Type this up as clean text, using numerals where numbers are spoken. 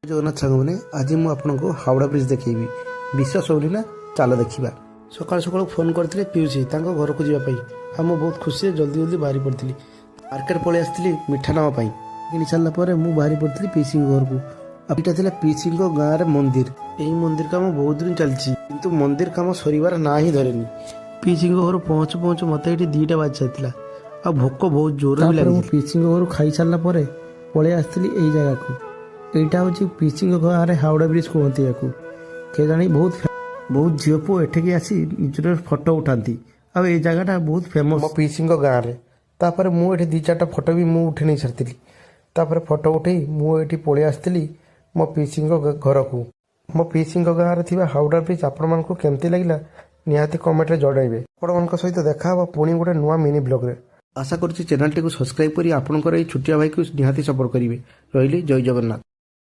जगन्नाथ सांग मैंने आज मुझे आपको हावड़ा ब्रिज देखी विश्वास होनी ना चल देखा सकाल सकाल फोन करते पीयूसी घर को जावाई आ मुझे बहुत खुशी जल्दी जल्दी बाहरी पड़ी मार्केट पलि आसती मिठा नामापाई किनी सारापर मुझे बाहरी पड़ी पीसी घर को यहाँ पीसी गाँव में मंदिर यही मंदिर काम बहुत दिन चलती किंतु मंदिर काम सर ना ही धरेनी पीसी घर पहुँचु पहुँचु मत ये 2टा बाजी जाता आ भोक बहुत जोर भी लगे पीसी घर खाई सारा पलि आसती यही जगह को यहाँ हूँ पीसी गाँव में हावड़ा ब्रिज कहते या के जानी बहुत झील पु एठिकी आसी निजर फोटो उठाती आ जगह बहुत फेमस मो पीसी गाँव में तापर मुझे 2-4टा फोटो भी मुझे उठे नहीं सारी तापर फोटो उठे मुझे पलि आसती मो पीसी घर को मो पीसी गाँव में थी हावड़ा ब्रिज आपण मानक केमती लगे निहाती कमेंट रे जणाइबे आपण मानक सहित देखा हबा पुणी गोटे नुआ मिनी ब्लॉग रे आशा करूँ चैनल टी सब्सक्राइब करी आपनकर ए छुटिया भाई को निहाती सपोर्ट करेंगे रही जय जगन्नाथ।